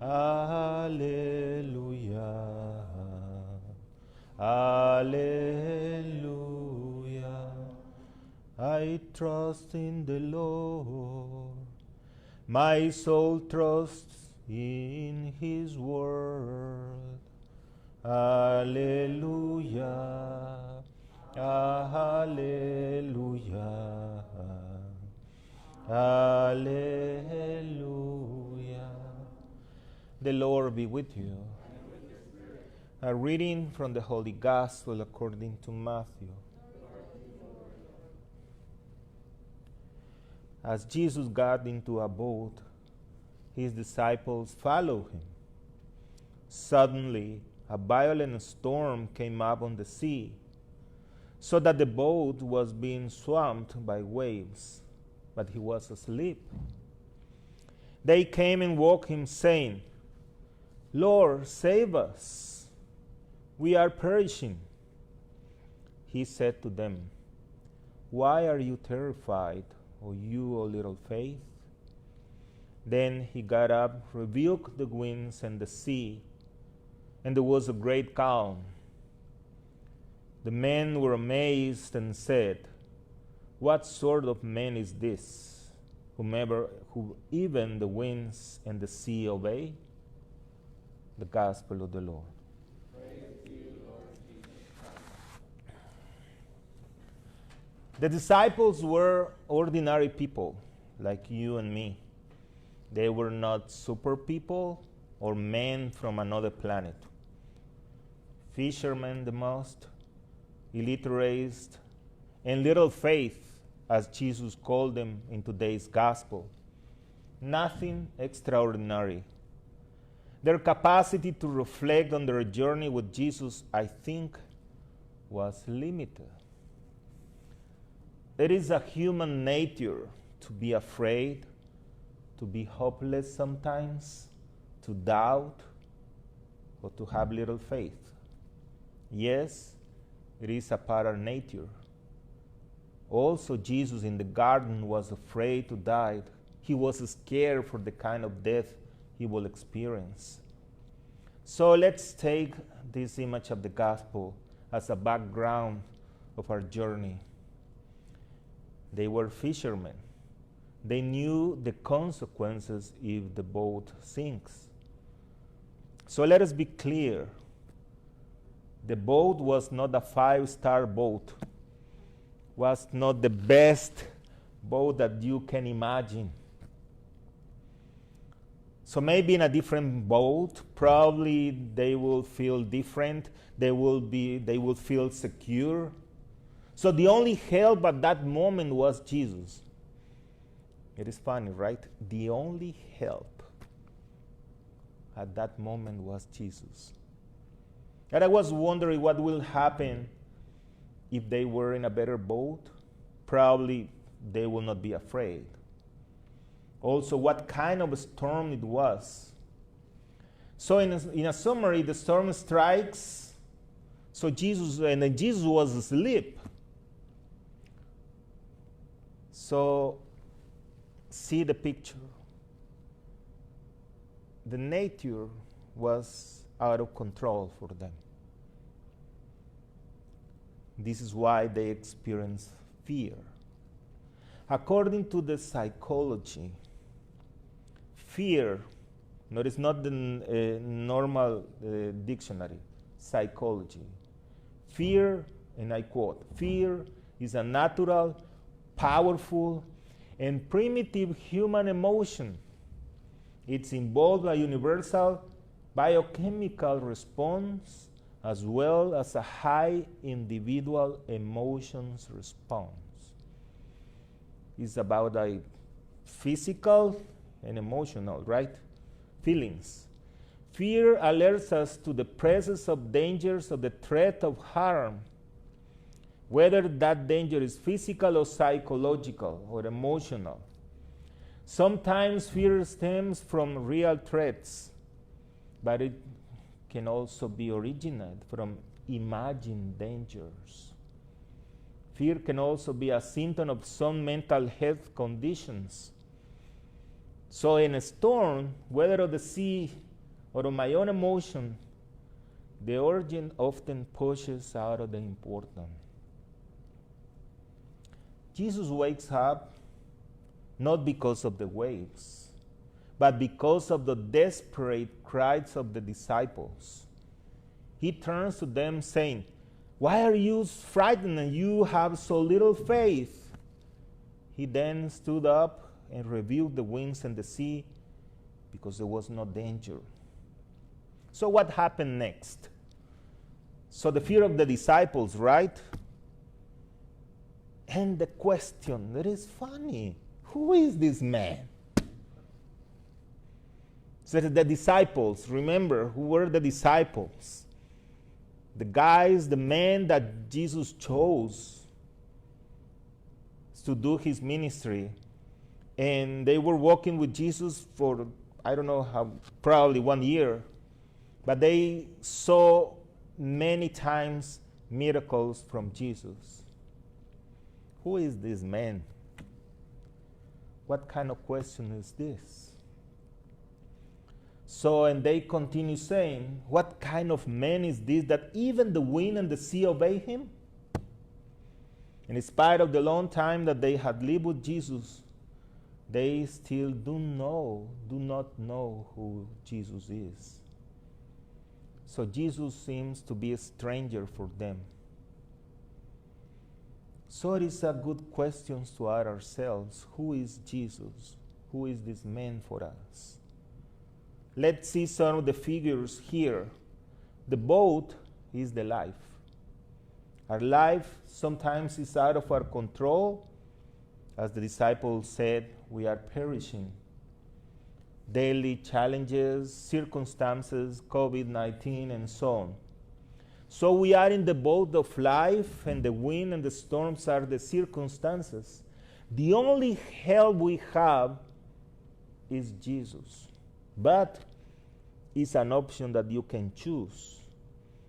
Alleluia. Alleluia. I trust in the Lord. My soul trusts in His word. Alleluia. Alleluia. Alleluia. The Lord be with you. A reading from the Holy Gospel according to Matthew. As Jesus got into a boat, his disciples followed him. Suddenly, a violent storm came up on the sea, so that the boat was being swamped by waves, but he was asleep. They came and woke him, saying, "Lord, save us. We are perishing." He said to them, "Why are you terrified, O you of little faith?" Then he got up, rebuked the winds and the sea, and there was a great calm. The men were amazed and said, "What sort of man is this, who even the winds and the sea obey?" The Gospel of the Lord. The disciples were ordinary people like you and me. They were not super people or men from another planet. Fishermen, the most, illiterate, and little faith, as Jesus called them in today's gospel. Nothing extraordinary. Their capacity to reflect on their journey with Jesus, I think, was limited. It is a human nature to be afraid, to be hopeless sometimes, to doubt, or to have little faith. Yes, it is a part of nature. Also, Jesus in the garden was afraid to die. He was scared for the kind of death he will experience. So let's take this image of the gospel as a background of our journey. They were fishermen. They knew the consequences if the boat sinks. So let us be clear. The boat was not a 5-star boat, was not the best boat that you can imagine. So maybe in a different boat, probably they will feel different. They will feel secure. So the only help at that moment was Jesus. It is funny, right? The only help at that moment was Jesus. And I was wondering what will happen if they were in a better boat. Probably they will not be afraid. Also, what kind of a storm it was. So in a summary, the storm strikes. So Jesus was asleep. So see the picture. The nature was out of control for them. This is why they experienced fear. According to the psychology, fear, notice not the normal dictionary, psychology. Fear, and I quote, "Fear is a natural, powerful, and primitive human emotion. It's involved a universal biochemical response as well as a high individual emotions response." It's about a physical and emotional, right? Feelings. Fear alerts us to the presence of dangers, of the threat of harm, whether that danger is physical or psychological or emotional. Sometimes fear stems from real threats, but it can also be originated from imagined dangers. Fear can also be a symptom of some mental health conditions. So in a storm, whether of the sea Out of my own emotion, the urgent often pushes out of the important. Jesus wakes up not because of the waves, but because of the desperate cries of the disciples. He turns to them saying, "Why are you frightened and you have so little faith?" He then stood up and rebuked the winds and the sea because there was no danger. So what happened next? So the fear of the disciples, right? And the question that is funny, who is this man? So the disciples, remember, who were the disciples? The guys, the men that Jesus chose to do his ministry. And they were walking with Jesus for, I don't know how, probably 1 year. But they saw many times miracles from Jesus. Who is this man? What kind of question is this? So, and they continue saying, what kind of man is this that even the wind and the sea obey him? And in spite of the long time that they had lived with Jesus, they still do not know who Jesus is. So Jesus seems to be a stranger for them. So it is a good question to ask ourselves, who is Jesus? Who is this man for us? Let's see some of the figures here. The boat is the life. Our life sometimes is out of our control. As the disciples said, we are perishing. Daily challenges, circumstances, COVID-19, and so on. So we are in the boat of life, and the wind and the storms are the circumstances. The only help we have is Jesus. But it's an option that you can choose,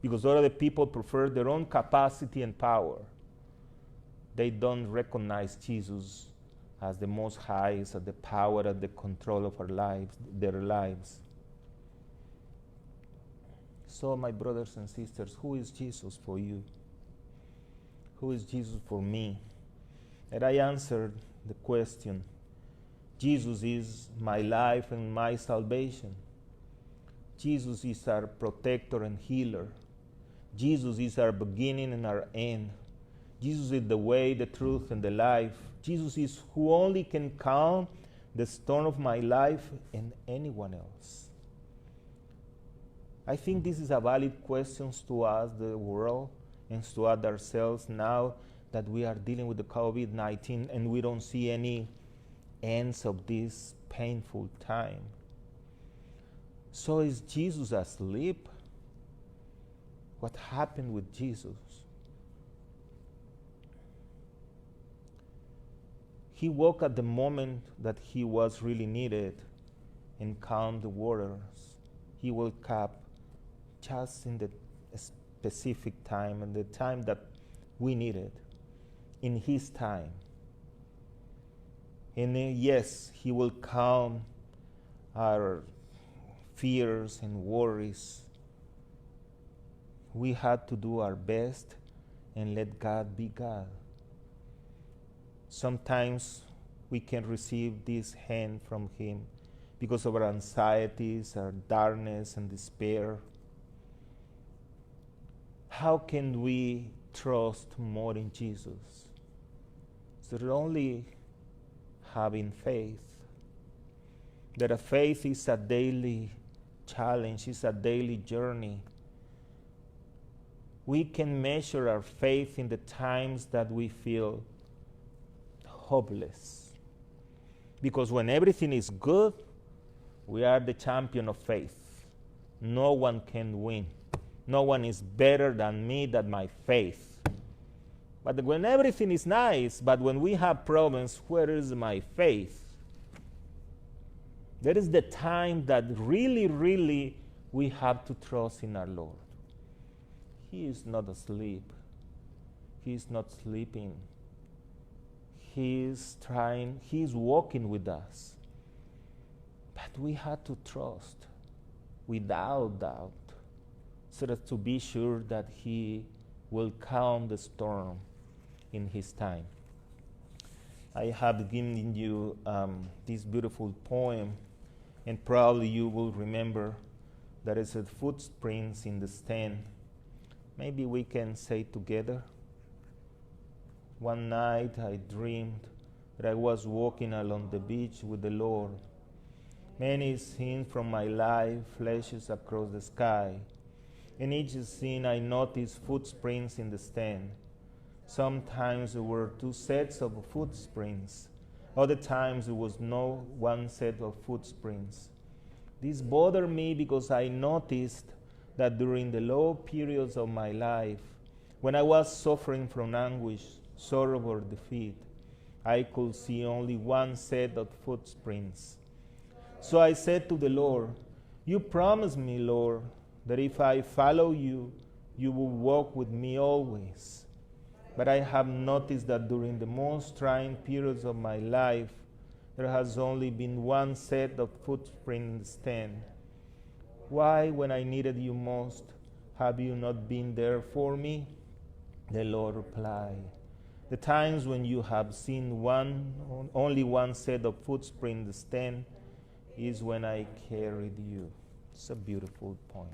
because other people prefer their own capacity and power. They don't recognize Jesus as the Most High, as the power and the control of our lives, their lives. So, my brothers and sisters, who is Jesus for you? Who is Jesus for me? And I answered the question. Jesus is my life and my salvation. Jesus is our protector and healer. Jesus is our beginning and our end. Jesus is the way, the truth, and the life. Jesus is who only can calm the storm of my life and anyone else. I think this is a valid question to ask the world and to ask ourselves now that we are dealing with the COVID-19 and we don't see any ends of this painful time. So is Jesus asleep? What happened with Jesus? He woke at the moment that he was really needed and calmed the waters. He woke up just in the specific time and the time that we needed, in his time. And yes, he will calm our fears and worries. We had to do our best and let God be God. Sometimes we can receive this hand from him because of our anxieties, our darkness and despair. How can we trust more in Jesus? So only having faith. That a faith is a daily challenge, is a daily journey. We can measure our faith in the times that we feel hopeless. Because when everything is good, we are the champion of faith. No one can win. No one is better than me, than my faith. But when everything is nice, but when we have problems, where is my faith? That is the time that really we have to trust in our Lord. He is not asleep. He is not sleeping. He is walking with us. But we have to trust. without doubt, so as to be sure that He will calm the storm in His time. I have given you this beautiful poem, and probably you will remember that it's a footprints in the sand. Maybe we can say together. One night I dreamed that I was walking along the beach with the Lord. Many scenes from my life flashes across the sky. In each scene I noticed footprints in the sand. Sometimes there were two sets of footprints. Other times there was no one set of footprints. This bothered me because I noticed that during the low periods of my life, when I was suffering from anguish, sorrow, or defeat, I could see only one set of footprints. So I said to the Lord, "You promised me, Lord, that if I follow you, you will walk with me always." But I have noticed that during the most trying periods of my life, there has only been one set of footprints in the sand. Why, when I needed you most, have you not been there for me? The Lord replied, "The times when you have seen only one set of footprints in the sand is when I carried you." It's a beautiful poem.